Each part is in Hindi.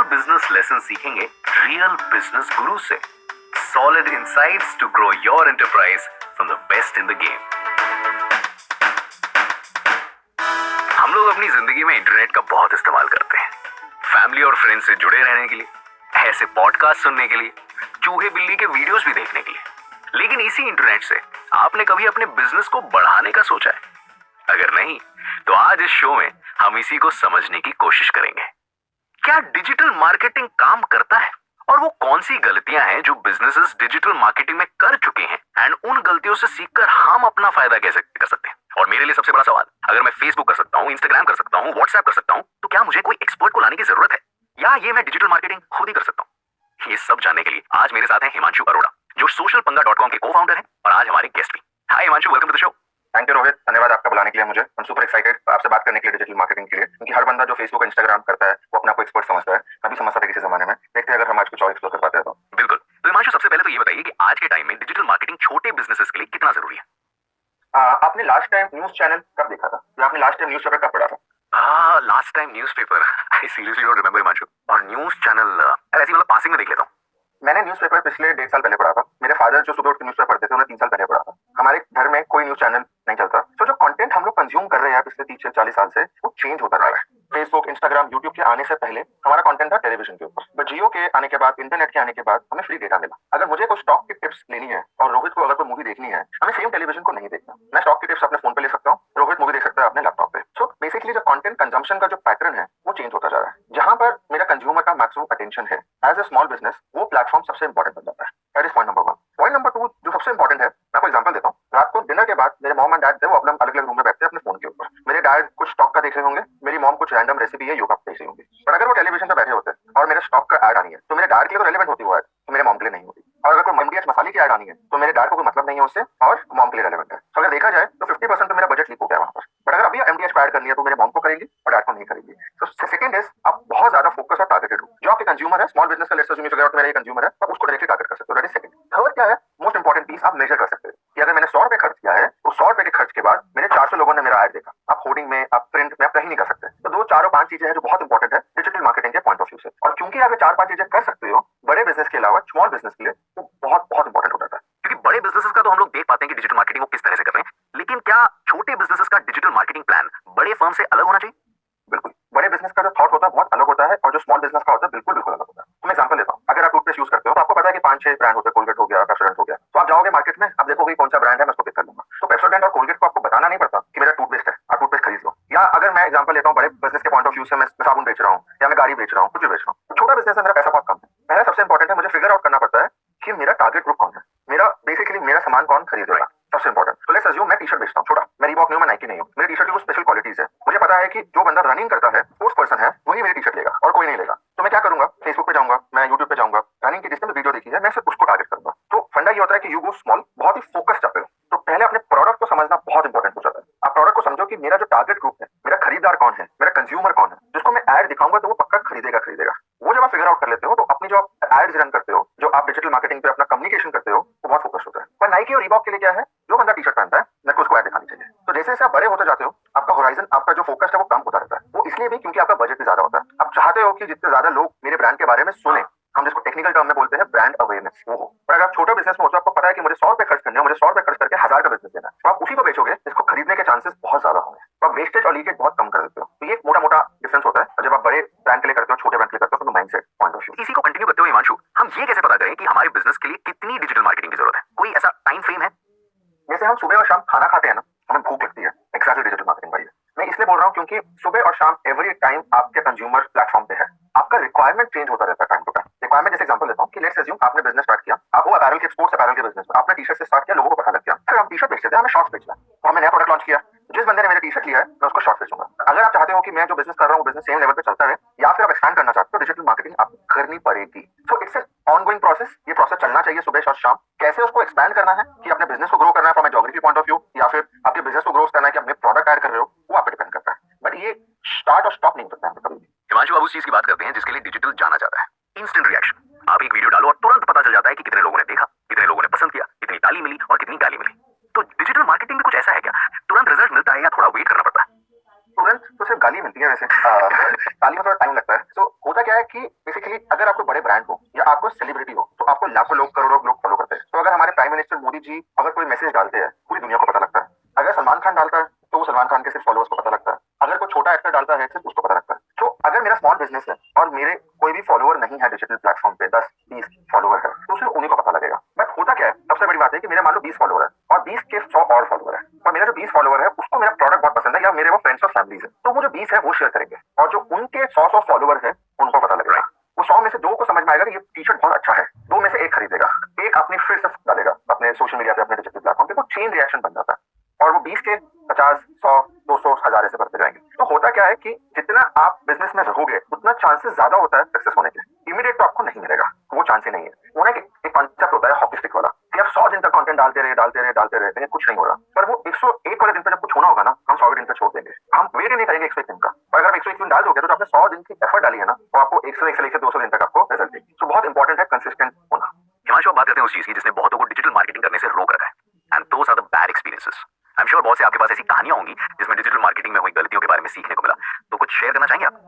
बिजनेस लेसन सीखेंगे रियल बिजनेस गुरु से। Solid insights to grow your enterprise from the best in the game. हम लोग अपनी जिंदगी में इंटरनेट का बहुत इस्तेमाल करते हैं, फैमिली और फ्रेंड्स से जुड़े रहने के लिए, ऐसे पॉडकास्ट सुनने के लिए, चूहे बिल्ली के वीडियोस भी देखने के लिए। लेकिन इसी इंटरनेट से आपने कभी अपने बिजनेस को बढ़ाने का सोचा है? अगर नहीं, तो आज इस शो में हम इसी को समझने की कोशिश करेंगे। क्या डिजिटल मार्केटिंग काम करता है और वो कौन सी गलतियां हैं जो बिजनेसेस डिजिटल मार्केटिंग में कर चुके हैं, एंड उन गलतियों से सीखकर हम अपना फायदा कैसे कर सकते हैं। और मेरे लिए सबसे बड़ा सवाल, अगर मैं फेसबुक कर सकता हूँ, इंस्टाग्राम कर सकता हूँ, व्हाट्सएप कर सकता हूँ, तो क्या मुझे कोई एक्सपर्ट को लाने की जरूरत है, या ये मैं डिजिटल मार्केटिंग खुद ही कर सकता हूँ? ये सब जानने के लिए आज मेरे साथ हैं हिमांशु अरोड़ा, जो socialpanga.com के को-फाउंडर हैं और आज हमारे गेस्ट भी। Hi Himanshu, welcome to the show. Thank you Rohit, धन्यवाद आपका बुलाने के लिए मुझे। I'm super excited आपसे बात करने के लिए डिजिटल मार्केटिंग के लिए, क्योंकि हर बंदा जो फेसबुक और इंस्टाग्राम करता है वो अपना को एक्सपर्ट समझता है। मैं भी समझता था किसी जमाने में। देखते हैं अगर हम आज कुछ और एक्सप्लोर कर पाते हैं तो। बिल्कुल। तो हिमांशु, सबसे पहले तो ये बताइए कि आज के टाइम में डिजिटल मार्केटिंग छोटे बिजनेसेस के लिए कितना जरूरी है? आपने लास्ट टाइम न्यूज चैनल कब देखा था, या आपने लास्ट टाइम न्यूज पेपर कब पढ़ा था? Last time newspaper I seriously don't remember Himanshu. और न्यूज चैनल ऐसे मतलब पासिंग में देख लेता हूँ। मैंने न्यूज़पेपर पिछले 1.5 साल पहले पढ़ा था। मेरे फादर जो सुबह उठ के न्यूज़पेपर पढ़ते थे, उन्हें 3 साल पहले पढ़ा था। हमारे घर में कोई न्यूज चैनल नहीं चलता। तो जो कंटेंट हम लोग कंज्यूम कर रहे हैं पिछले 30-40 साल से, वो चेंज होता जा रहा है। फेसबुक, इंस्टाग्राम, यूट्यूब के आने से पहले हमारा कंटेंट था टेलीविजन के ऊपर, बट जियो के आने के बाद, इंटरनेट के आने के बाद हमें फ्री डेटा मिला। अगर मुझे कोई स्टॉक की टिप्स लेनी है और रोहित को अगर कोई मूवी देखनी है, हमें सेम टेलीविजन को नहीं देखना। मैं स्टॉक की टिप्स अपने फोन पे ले सकता हूँ, रोहित मूवी देख सकता है अपने लैपटॉप पे। सो बेसिकली जो कंटेंट कंजम्पशन का जो पैटर्न है वो चेंज होता जा रहा है। जहां पर मेरा कंज्यूमर का मैक्सिमम अटेंशन है एज ए स्मॉल बिजनेस, वो प्लेटफॉर्म सबसे इंपॉर्टेंट बन जाता है। That is point number 1। Point number 2 जो सबसे इंपॉर्टेंट है, मैं आपको एग्जांपल देता हूँ। रात को डिनर के बाद मेरे मॉम एंड डैड थे, वो अपने अलग अलग रूम में बैठते हैं अपने फोन के ऊपर। मेरे डैड कुछ स्टॉक का देख रहे होंगे, मेरी मॉम कुछ रैंडम रेसिपी है योगा देख रही होंगी। पर अगर वो टेलीविजन पे बैठे होते और मेरे स्टॉक का ऐड आनी है, तो मेरे डैड के लिए तो रेलेवेंट होती वो ऐड, तो मेरे मॉम के लिए नहीं होती। और अगर कोई MDH मसाले की ऐड आनी है, तो मेरे डैड को कोई मतलब नहीं है उससे, और मॉम के लिए रेलेवेंट है। तो अगर देखा जाए तो 50% तो मेरा बजट लीक हो गया वहां पर। बट अगर अभी MDH को ऐड करनी है, तो मेरे मॉम को करेंगी और डैड को नहीं करेंगी। तो सेकंड इज, आप बहुत ज्यादा फोकस और टारगेटेड हो। जो आपके कंज्यूमर है, स्मॉल बिजनेस का लेट्स अज्यूम अगर मेरा ये कंज्यूमर है, आप उसको डायरेक्टली टारगेट कर सकते हो। That is second. थर्ड क्या है, मोस्ट इंपॉर्टेंट पीस, आप मेजर कर सकते हो कि अगर मैंने 100 रुपए खर्च किया है, तो 100 रुपए के खर्च के बाद मेरे 400 लोगों ने मेरा ऐड देखा। आप होर्डिंग में, आप प्रिंट में, आप कहीं नहीं कर सकते। तो 2, 4 और 5 चीजें हैं जो बहुत इंपॉर्टेंट है डिजिटल मार्केटिंग के पॉइंट ऑफ व्यू से। और क्योंकि आप ये 4-5 चीजें कर सकते हो, बड़े बिजनेस के अलावा स्मॉल बिजनेस के लिए वो बहुत बहुत इंपॉर्टेंट हो जाता है। क्योंकि बड़े बिजनेसेस का तो हम लोग देख पाते हैं कि डिजिटल मार्केटिंग को किस तरह से कर रहे हैं, लेकिन क्या छोटे बिजनेसेस का डिजिटल मार्केटिंग प्लान बड़े फर्म से अलग होना चाहिए? बिल्कुल। बड़े बिजनेस का जो थॉट होता है बहुत अलग होता है, और जो स्मॉल बिजनेस का होता है बिल्कुल बिल्कुल अलग होता है। तो मैं एग्जांपल देता हूँ। अगर आप टूथपेस्ट यूज करते हो, तो आपको पता है कि 5-6 ब्रांड होते हैं। कोलगेट हो गया, पेप्सोडेंट हो गया। तो आप जाओगे मार्केट में, आप देखोगे कौन सा ब्रांड है, मैं उसको पिक कर लूंगा। तो पेप्सोडेंट और कोलगेट को आपको बताना नहीं पड़ता कि मेरा टूथपेस्ट है, आप टूथपेस्ट खरीद लो। या अगर मैं एग्जांपल लेता हूँ बड़े बिजनेस के पॉइंट ऑफ व्यू से, मैं साबुन बेच रहा हूँ, या मैं गाड़ी बेच रहा हूँ, कुछ भी बेच रहा हूँ। तो छोटा बिजनेस है, मेरा पैसा बहुत कम है। पहला सबसे इंपॉर्टेंट है, मुझे फिगर आउट करना पड़ता है कि मेरा टारगेट ग्रुप कौन है, मेरा बेसिकली मेरा सामान कौन खरीदेगा, सबसे इंपॉर्टेंट। तो लेट्स अज्यूम मैं टी-शर्ट बेचता हूँ, छोटा, मैं रीबॉक नहीं हूं, मैं नाइकी नहीं हूं। मेरी टी-शर्ट की कुछ स्पेशल क्वालिटीज है। मुझे पता है कि जो बंदा रनिंग करता है, स्पोर्ट्स पर्सन है, वही मेरी टी-शर्ट लेगा और कोई नहीं लेगा। तो मैं क्या करूंगा, फेसबुक पे जाऊंगा, मैं यूट्यूब पे जाऊंगा, रनिंग की जिसने भी वीडियो देखी है, मैं सिर्फ उसको टारगेट करूंगा। तो फंडा ये होता है कि यू गो स्मॉल, बहुत ही फोकस जाते हो। तो पहले अपने प्रोडक्ट को समझना बहुत इंपॉर्टेंट हो जाता है। आप प्रोडक्ट को समझो कि मेरा जो टारगेट ग्रुप है, मेरा खरीदार कौन है, मेरा कंज्यूमर कौन है, जिसको मैं ऐड दिखाऊंगा तो वो पक्का खरीदेगा। वो जब आप फिगर आउट कर लेते हो, तो अपनी जो आप एड्स रन करते हो, जो आप डिजिटल मार्केटिंग पे अपना कम्युनिकेशन करते हो, वो बहुत फोकस होता है। पर नाइकी और रीबॉक के लिए क्या है, जो बंदा टी-शर्ट पहनता है, मेरे को उसको ऐड दिखानी चाहिए। तो जैसे जैसे आप बड़े होते जाते हो, आपका होराइजन, आपका जो फोकस है वो कम होता रहता है। वो इसलिए भी क्योंकि आपका बजट भी ज्यादा होता है। आप चाहते हो कि जितने ज्यादा लोग मेरे ब्रांड के बारे में सुने, हम जिसको टेक्निकल टर्म में बोलते हैं ब्रांड अवेयरनेस, वो हो। पर अगर आप छोटा बिजनेस में हो, तो आपको पता है कि मुझे 100 रुपए खर्च करने हैं, मुझे 100 रुपए खर्च करके 1000 का बिजनेस देना है, तो आप उसी को बेचोगे जिसको खरीदने के चांसेस बहुत ज्यादा होंगे। तो आप वेस्टेज और लीकेज बहुत कम कर देते हो। तो ये मोटा मोटा डिफरेंस होता है। और जब आप बड़े ब्रांड के लिए करते हो, छोटे ब्रांड के लिए करते हो, तो माइंडसेट पॉइंट ऑफ व्यू। इसी को कंटिन्यू करते हुए हिमांशु, हम ये कैसे पता करें कि हमारे बिजनेस के लिए कितनी डिजिटल मार्केटिंग की जरूरत है? कोई ऐसा टाइम फ्रेम है? जैसे हम सुबह और शाम खाना खाते हैं ना, हमें भूख लगती है, एक्जैक्टली डिजिटल मार्केटिंग वाली है। मैं इसलिए बोल रहा हूँ क्योंकि सुबह और शाम एवरी टाइम आपके कंज्यूमर प्लेटफॉर्म पे है। आपका रिक्वायरमेंट चेंज होता रहता है टाइम टू टाइम। रिक्वायरमेंट जैसे एग्जांपल देता हूँ कि लेट्स अज्यूम आपने बिजनेस स्टार्ट किया, आप वो अपैरल के, स्पोर्ट्स अपैरल के बिजनेस में, आपने टी-शर्ट से स्टार्ट किया, लोगों को पता लग गया, फिर हम टी-शर्ट बेचते थे, हमें शॉर्ट्स बेचना है, तो हमने नया प्रोडक्ट लॉन्च किया। जिस बंदे ने मेरा टी-शर्ट लिया है, मैं उसको शॉर्ट्स बेचूंगा। अगर आप चाहते हो कि मैं जो बिजनेस कर रहा हूँ वो बिजनेस सेम लेवल पे चलता रहे, या फिर आप एक्सपैंड करना चाहते हो, डिजिटल मार्केटिंग आपको करनी पड़ेगी। So it's an ongoing process. ये प्रोसेस चलना चाहिए सुबह और शाम। कैसे उसको एक्सपैंड करना है, कि अपने बिजनेस को ग्रो करना है from geography point of view, या फिर आपके बिजनेस को ग्रो करना है कि अपने प्रोडक्ट ऐड कर रहे हो, वो आप पे डिपेंड करता है। बट ये स्टार्ट और स्टॉप नहीं हो सकता है कभी भी। हिमांशु, अब उस चीज की बात करते हैं जिसके लिए डिजिटल जाना जाता है, इंस्टेंट रिएक्शन। आप एक वीडियो डालो और तुरंत पता चल जाता है कि कितने लोगों ने देखा, कितने लोगों ने पसंद किया, कितनी ताली मिली और कितनी गाली मिली। तो डिजिटल मार्केटिंग में कुछ ऐसा है क्या, तुरंत रिजल्ट मिलता है या थोड़ा वेट करना पड़ता है? तुरंत तो सिर्फ गाली मिलती है वैसे। ताली में थोड़ा टाइम लगता है। तो होता क्या क्या है कि बेसिकली अगर आपको बड़े ब्रांड हो या आपको सेलिब्रिटी हो तो आपको लाखों लोग करोड़ों लोग फॉलो करते हैं। तो अगर हमारे प्राइम मिनिस्टर मोदी जी अगर कोई मैसेज डालते हैं पूरी दुनिया को पता लगता है। अगर सलमान खान डालता है तो वो सलमान खान के सिर्फ फॉलोअर्स को पता लगता है। अगर कोई छोटा एक्टर डालता है सिर्फ उसको पता लगता है। तो अगर मेरा स्मॉल बिजनेस है और मेरे कोई भी फॉलोअर नहीं है डिजिटल प्लेटफॉर्म पे 10-20 फॉलोअर है तो सिर्फ उन्हीं को पता लगेगा। बट होता क्या है, सबसे बड़ी बात है कि मेरे मान लो 20 फॉलोअर है और 20 के 100 और फॉलोअर है और मेरा जो 20 फॉलोअर है उसको मेरा प्रोडक्ट बहुत पसंद है या मेरे वो फ्रेंड्स और फैमिलीज है तो वो जो 20 है वो शेयर करेंगे और जो उनके 100 फॉलोअर है उनको पता लगेगा। वो 100 में से 2 को समझ में आएगा कि ये टी शर्ट बहुत अच्छा है, 2 में से 1 खरीदेगा, 1 अपनी फिर से डालेगा अपने सोशल मीडिया पे अपने डिजिटल प्लेटफॉर्म पे। वो चेन रिएक्शन बन जाता है और वो 20 के 50, 100, 200, 1000 ऐसे बढ़ते जाएंगे। तो होता क्या है कि जितना आप बिजनेस में रहोगे उतना चांसेस ज्यादा होता है सक्सेस होने के। इमीडिएट तो आपको नहीं मिलेगा, वो चांस ही नहीं है। वो ना एक कॉन्सेप्ट होता है हॉकी स्टिक वाला कि आप 100 दिन तक कंटेंट डालते रहे लेकिन कुछ नहीं हो रहा। पर वो 101 वाले दिन पे जब कुछ होना होगा ना हम 100 दिन पे छोड़ देंगे, हम वेट ही नहीं करेंगे 101 दिन का। और अगर आप 101 दिन डाल दोगे तो आपने 100 दिन की एफर्ट डाली है ना तो आपको 101 से लेकर 200 दिन तक आपको रिजल्ट देगी। तो बहुत इंपॉर्टेंट है कंसिस्टेंट होना। हिमांशु, आप बात करते हैं उस चीज की जिसने बहुतों को डिजिटल मार्केटिंग करने से रोक रखा है and those are the bad experiences. I am sure बहुत से आपके पास ऐसी कहानियां होंगी जिसमें डिजिटल मार्केटिंग में हुई गलतियों के बारे में सीखने को मिला, तो कुछ शेयर करना चाहेंगे आप?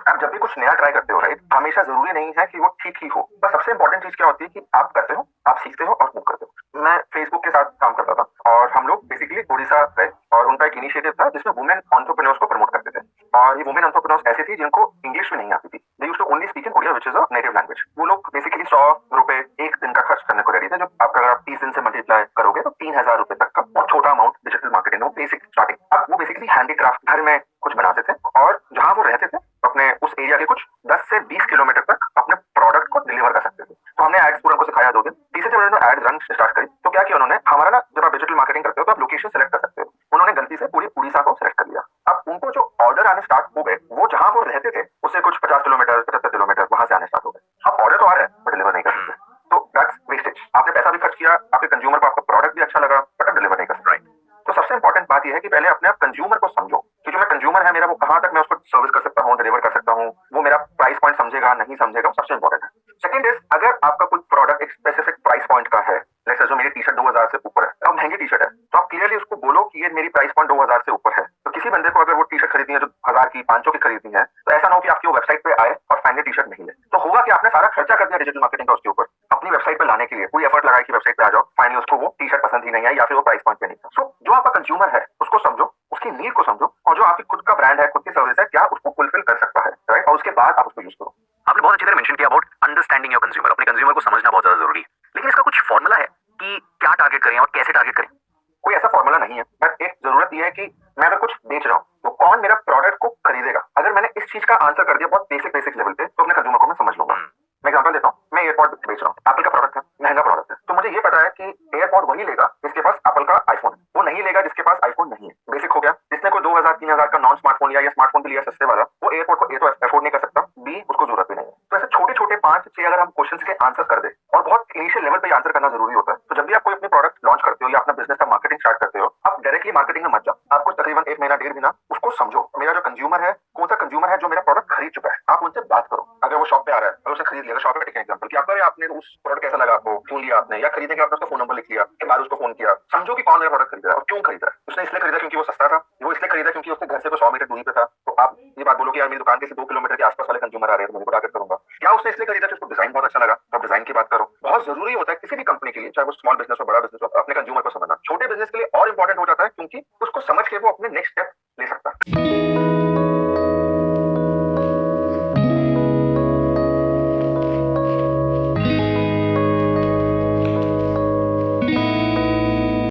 आप जब भी कुछ नया ट्राई करते हो राइट, हमेशा जरूरी नहीं है कि वो ठीक ही हो। बस सबसे इंपॉर्टेंट चीज क्या होती है कि आप करते हो, आप सीखते हो और मूव करते हो। मैं फेसबुक के साथ काम करता था और हम लोग बेसिकली उड़ीसा गए और उनका एक इनिशिएटिव था जिसमें वुमेन एंटरप्रेन्योर्स को प्रमोट करते थे। और ये वुमेन एंटरप्रेन्योर्स ऐसी थी जिनको इंग्लिश भी नहीं आती थी। They used to only speak in Odia which is a native language. वो लोग बेसिकली 100 रुपए एक दिन का खर्च करने को रेडी थे, जो आपका अगर आप 30 दिन से मल्टीप्लाई करोगे तो 3000 रुपए तक का बहुत छोटा amount digital marketing, basic starting. अब वो बेसिकली हैंडीक्राफ्ट घर में कुछ बनाते थे और जहां वो रहते थे अपने उस एरिया के कुछ 10 से 20 किलोमीटर तक अपने प्रोडक्ट को डिलीवर कर सकते थे। तो हमने एड्स पूरा उनको सिखाया 2 दिन। तीसरे दिन उन्होंने एड्स रन स्टार्ट करी तो क्या किया उन्होंने, हमारा ना जब आप डिजिटल मार्केटिंग करते हो तो आप लोकेशन सेलेक्ट कर सकते हो। उन्होंने गलती से पूरी उड़ीसा को सेलेक्ट कर लिया। अब उनको जो ऑर्डर आने स्टार्ट हो गए वो जहां वो रहते थे उससे कुछ 50 किलोमीटर 75 किलोमीटर वहां से आने स्टार्ट हो गए। अब ऑर्डर तो आ रहा है बट डिलीवर नहीं कर सकते। तो दैट्स वेस्टेज। आपने पैसा भी खर्च किया, आपके कंज्यूमर को आपका प्रोडक्ट भी अच्छा लगा बट आप डिलीवर नहीं कर सकते। तो सबसे इंपॉर्टेंट बात यह है कि पहले अपने आप कंज्यूमर को समझो कि जो मैं कंज्यूमर है मेरा वो कहां तक मैं उसको सर्विस कर सकता हूँ, डिलीवर कर सकता हूँ, वो मेरा प्राइस पॉइंट समझेगा नहीं समझेगा, सबसे इंपॉर्टेंट है। सेकंड इज अगर आपका कोई प्रोडक्ट एक स्पेसिफिक प्राइस पॉइंट का है, जैसे जो मेरी टी शर्ट 2000 से ऊपर है और महंगी टी शर्ट है, तो आप क्लियरली उसको बोलो कि ये मेरी प्राइस पॉइंट 2000 से ऊपर है। तो किसी बंदे को अगर वो टी शर्ट खरीदनी है जो 1000 की 500 की खरीदनी है तो ऐसा ना हो कि आपकी वो वेबसाइट पे आए और फाइनली टी शर्ट नहीं ले। तो होगा कि आपने सारा खर्चा कर दिया डिजिटल मार्केटिंग का उसके ऊपर, अपनी वेबसाइट पे लाने के लिए पूरी एफर्ट लगाई कि वेबसाइट पे आ जाओ, फाइनली उसको वो टी शर्ट पसंद ही नहीं आई या फिर वो प्राइस पॉइंट पे नहीं था। सो जो आपका कंज्यूमर है उसको समझो, उसकी नीड को समझो और जो आपकी खुद का ब्रांड है, खुद की सर्विस है, क्या उसको फुलफिल कर सकता है, राइट? और उसके बाद आप उसको यूज करो। आपने बहुत अच्छी तरह मेंशन किया अबाउट अंडरस्टैंडिंग योर कंज्यूमर। अपने कंज्यूमर को समझना बहुत ज्यादा जरूरी है, लेकिन इसका कुछ फॉर्मूला है कि क्या टारगेट करें और कैसे टारगेट करें? कोई ऐसा फॉर्मूला नहीं है, बट एक जरूरत यह है कि मैं अगर कुछ बेच रहा हूँ तो कौन मेरा प्रोडक्ट को खरीदेगा। अगर मैंने इस चीज का आंसर कर दिया बहुत बेसिक लेवल पे तो अपने कंज्यूमर को मैं समझ लूंगा। मैं एग्जांपल देता हूँ, मैं एयरपॉड बेच रहा हूँ, एप्पल का प्रोडक्ट है, महंगा प्रोडक्ट है, तो मुझे ये पता है कि एयरपॉड वही लेगा जिसके पास एप्पल का आईफोन है, वो नहीं लेगा जिसके पास आईफोन नहीं है। बेसिक हो गया। जिसने कोई 2000-3000 का नॉन स्मार्टफोन लिया या स्मार्टफोन भी लिया सस्ते वाला, वो एयरपॉड को ए तो अफोर्ड नहीं कर सकता, बी उसको जरूरत भी नहीं है। तो ऐसे छोटे छोटे 5-6 अगर हम क्वेश्चन के आंसर कर दे और बहुत इनिशियल लेवल पे आंसर करना जरूरी होता है। तो जब भी आप कोई अपने प्रोडक्ट लॉन्च करते हो या अपना बिजनेस का मार्केटिंग स्टार्ट करते हो, आप डायरेक्टली मार्केटिंग में मत जाओ। आपको तकरीबन 1 महीना 1.5 महीना उसको समझो, मेरा जो कंज्यूमर है कौन सा कंज्यूमर है जो मेरा प्रोडक्ट खरीद चुका है। आप उनसे बात करो। अगर वो शॉप पे आ रहा है और उसने खरीद लिया, शॉप पे टेक एग्जांपल कि आपने उस प्रोडक्ट कैसा लगा, आपको क्यों लिया आपने, या खरीदने के आपने उसका फोन नंबर लिख लिया के बाद उसको फोन किया, समझो कि कौन मेरा प्रोडक्ट खरीद रहा है और क्यों खरीद रहा है। उसने इसलिए खरीदा क्योंकि वो सस्ता था, वो इसलिए खरीदा क्योंकि उसके घर से 100 मीटर दूरी पे था। तो आप ये बात बोलो कि यार मेरी दुकान के से 2 किलोमीटर के आसपास वाले कंज्यूमर आ रहे हैं तो मुझे टारगेट करूंगा। क्या उसने इसलिए खरीदा कि उसको डिजाइन बहुत अच्छा लगा, तो डिजाइन की बात करो। बहुत जरूरी होता है किसी भी कंपनी के लिए, चाहे वो स्मॉल बिजनेस हो बड़ा बिजनेस हो, अपने कंज्यूमर को समझना। छोटे बिजनेस के लिए